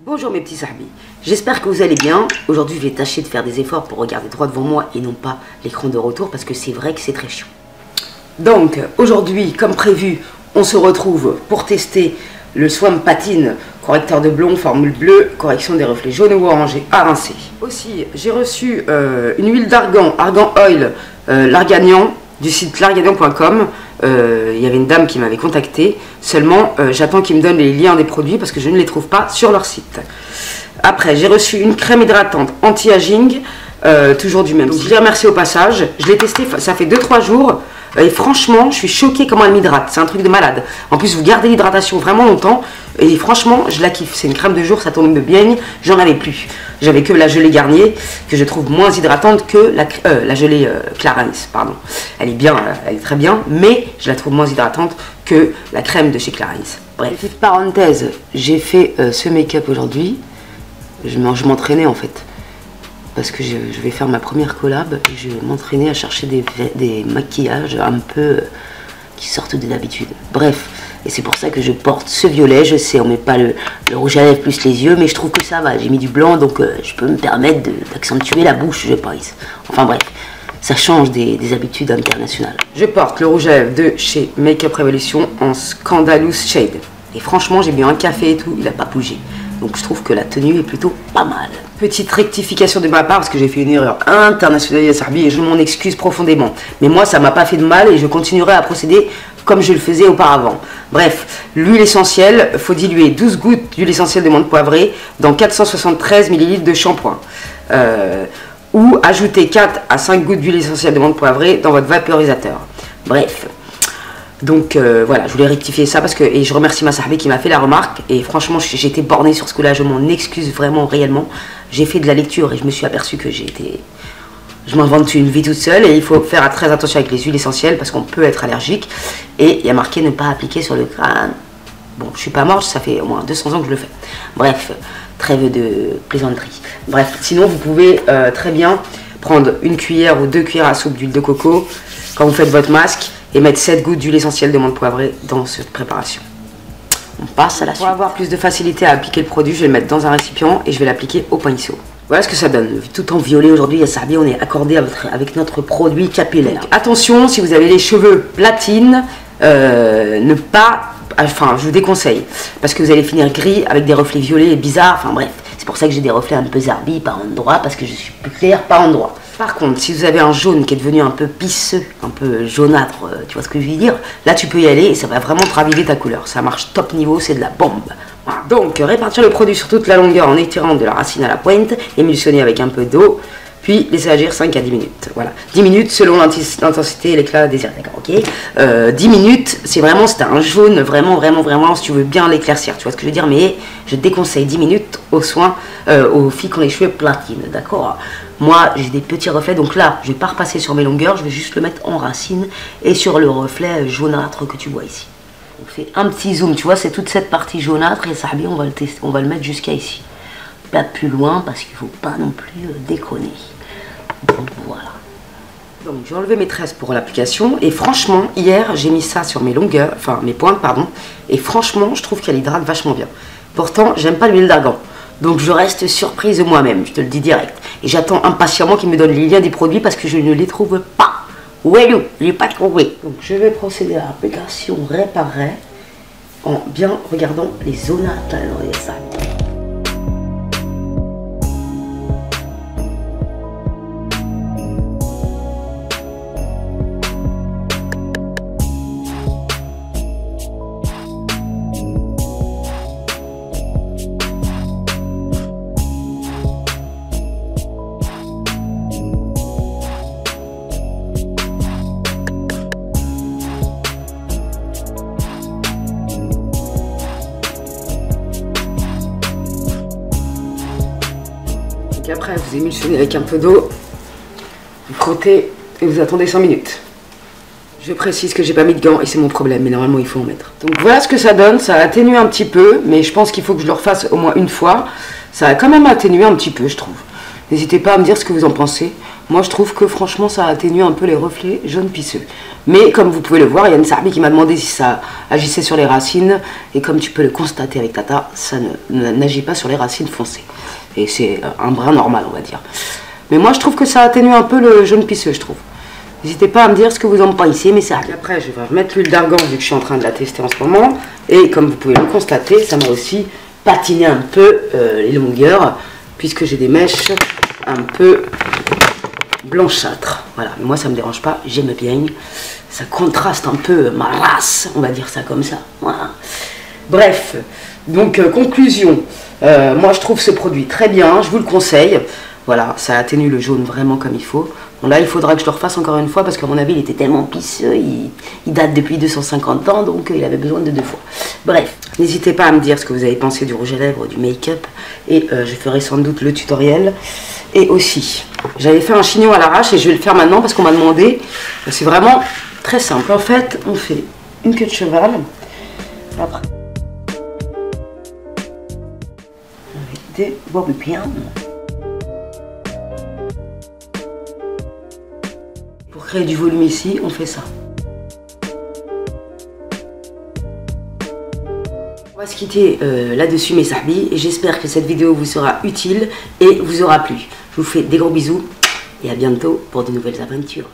Bonjour mes petits sahbis, j'espère que vous allez bien. Aujourd'hui je vais tâcher de faire des efforts pour regarder droit devant moi et non pas l'écran de retour parce que c'est vrai que c'est très chiant. Donc aujourd'hui, comme prévu, on se retrouve pour tester le Swamp Patine, correcteur de blond, formule bleue, correction des reflets jaunes ou orangés à rincer. Aussi, j'ai reçu une huile d'argan, Argan Oil, Larganian, du site larganian.com. Il y avait une dame qui m'avait contacté, seulement j'attends qu'ils me donnent les liens des produits parce que je ne les trouve pas sur leur site. Après, j'ai reçu une crème hydratante anti-aging, toujours du même. Donc, je les remercie au passage. Je l'ai testé, ça fait 2-3 jours. Et franchement, je suis choquée comment elle m'hydrate. C'est un truc de malade. En plus, vous gardez l'hydratation vraiment longtemps. Et franchement, je la kiffe. C'est une crème de jour, ça tombe bien. J'en avais plus. J'avais que la gelée Garnier, que je trouve moins hydratante que la gelée Clarins, pardon. Elle est bien, elle est très bien, mais je la trouve moins hydratante que la crème de chez Clarins. Bref, petite parenthèse, j'ai fait ce make-up aujourd'hui. Je m'entraînais en fait. Parce que je vais faire ma première collab et je vais m'entraîner à chercher des maquillages un peu qui sortent de l'habitude. Bref, et c'est pour ça que je porte ce violet. Je sais, on met pas le rouge à lèvres plus les yeux, mais je trouve que ça va. J'ai mis du blanc, donc je peux me permettre d'accentuer la bouche, je pense. Enfin bref, ça change des habitudes internationales. Je porte le rouge à lèvres de chez Make-up Revolution en Scandalous Shade. Et franchement, j'ai bu un café et tout, il n'a pas bougé. Donc je trouve que la tenue est plutôt pas mal. Petite rectification de ma part parce que j'ai fait une erreur internationale à Sarbi et je m'en excuse profondément. Mais moi ça m'a pas fait de mal et je continuerai à procéder comme je le faisais auparavant. Bref, l'huile essentielle, il faut diluer 12 gouttes d'huile essentielle de menthe poivrée dans 473 ml de shampoing. Ou ajouter 4 à 5 gouttes d'huile essentielle de menthe poivrée dans votre vaporisateur. Bref. Donc voilà, je voulais rectifier ça parce que, et je remercie ma sahbi qui m'a fait la remarque et franchement j'étais bornée sur ce coup là, je m'en excuse vraiment réellement. J'ai fait de la lecture et je me suis aperçu que je m'invente une vie toute seule et il faut faire très attention avec les huiles essentielles parce qu'on peut être allergique et il y a marqué ne pas appliquer sur le crâne. Bon, je suis pas morte, ça fait au moins 200 ans que je le fais. Bref, trêve de plaisanterie. Bref, sinon vous pouvez très bien prendre une cuillère ou 2 cuillères à soupe d'huile de coco quand vous faites votre masque et mettre 7 gouttes d'huile essentielle de menthe poivrée dans cette préparation. On passe à la suite. Pour avoir plus de facilité à appliquer le produit, je vais le mettre dans un récipient et je vais l'appliquer au pinceau. Voilà ce que ça donne. Tout en violet aujourd'hui, à Sarbi, on est accordé avec notre produit capillaire. Attention, si vous avez les cheveux platines, je vous déconseille. Parce que vous allez finir gris avec des reflets violets et bizarres. Enfin bref, c'est pour ça que j'ai des reflets un peu zarbi par endroit, parce que je suis plus claire par endroit. Par contre, si vous avez un jaune qui est devenu un peu pisseux, un peu jaunâtre, tu vois ce que je veux dire, là tu peux y aller et ça va vraiment te raviver ta couleur. Ça marche top niveau, c'est de la bombe. Voilà. Donc, répartir le produit sur toute la longueur en étirant de la racine à la pointe, émulsionner avec un peu d'eau, puis laisser agir 5 à 10 minutes. Voilà. 10 minutes selon l'intensité et l'éclat désiré, d'accord, ok. 10 minutes, c'est un jaune, vraiment, si tu veux bien l'éclaircir, tu vois ce que je veux dire, mais je déconseille 10 minutes aux filles qui ont les cheveux platines, d'accord. Moi, j'ai des petits reflets, donc là, je vais pas repasser sur mes longueurs, je vais juste le mettre en racine et sur le reflet jaunâtre que tu vois ici. On fait un petit zoom, tu vois, c'est toute cette partie jaunâtre et ça, on va le tester, on va le mettre jusqu'à ici. Pas plus loin parce qu'il faut pas non plus déconner. Donc voilà. Donc j'ai enlevé mes tresses pour l'application et franchement, hier, j'ai mis ça sur mes longueurs, enfin mes pointes, pardon, et franchement, je trouve qu'elle hydrate vachement bien. Pourtant, j'aime pas l'huile d'argan. Donc je reste surprise moi-même, je te le dis direct. Et j'attends impatiemment qu'ils me donnent les liens des produits parce que je ne les trouve pas. Où est-ce que je n'ai pas trouvé. Donc je vais procéder à l'application réparer en bien regardant les zones à l'intérieur des salles. Après, vous émulsionnez avec un peu d'eau, vous frottez et vous attendez 5 minutes. Je précise que j'ai pas mis de gants et c'est mon problème, mais normalement il faut en mettre. Donc voilà ce que ça donne, ça atténue un petit peu, mais je pense qu'il faut que je le refasse au moins une fois. Ça a quand même atténué un petit peu, je trouve. N'hésitez pas à me dire ce que vous en pensez. Moi, je trouve que franchement, ça atténue un peu les reflets jaunes pisseux. Mais comme vous pouvez le voir, il y a une Sarbi qui m'a demandé si ça agissait sur les racines. Et comme tu peux le constater avec Tata, ça n'agit pas sur les racines foncées. Et c'est un brin normal, on va dire. Mais moi, je trouve que ça atténue un peu le jaune pisseux, je trouve. N'hésitez pas à me dire ce que vous en pensez, mais ça. Après, je vais remettre l'huile d'argan vu que je suis en train de la tester en ce moment. Et comme vous pouvez le constater, ça m'a aussi patiné un peu les longueurs, puisque j'ai des mèches un peu blanchâtres. Voilà, mais moi ça me dérange pas, j'aime bien. Ça contraste un peu ma race, on va dire ça comme ça. Voilà. Bref, donc conclusion. Moi je trouve ce produit très bien, je vous le conseille. Voilà, ça atténue le jaune vraiment comme il faut. Bon là, il faudra que je le refasse encore une fois parce qu'à mon avis, il était tellement pisseux, il date depuis 250 ans, donc il avait besoin de 2 fois. Bref, n'hésitez pas à me dire ce que vous avez pensé du rouge à lèvres, du make-up, et je ferai sans doute le tutoriel. Et aussi, j'avais fait un chignon à l'arrache et je vais le faire maintenant parce qu'on m'a demandé. C'est vraiment très simple. En fait, on fait une queue de cheval. Après, avec des bourbipiens. Pour créer du volume ici, on fait ça. On va se quitter là-dessus mes sahbis et j'espère que cette vidéo vous sera utile et vous aura plu. Je vous fais des gros bisous et à bientôt pour de nouvelles aventures.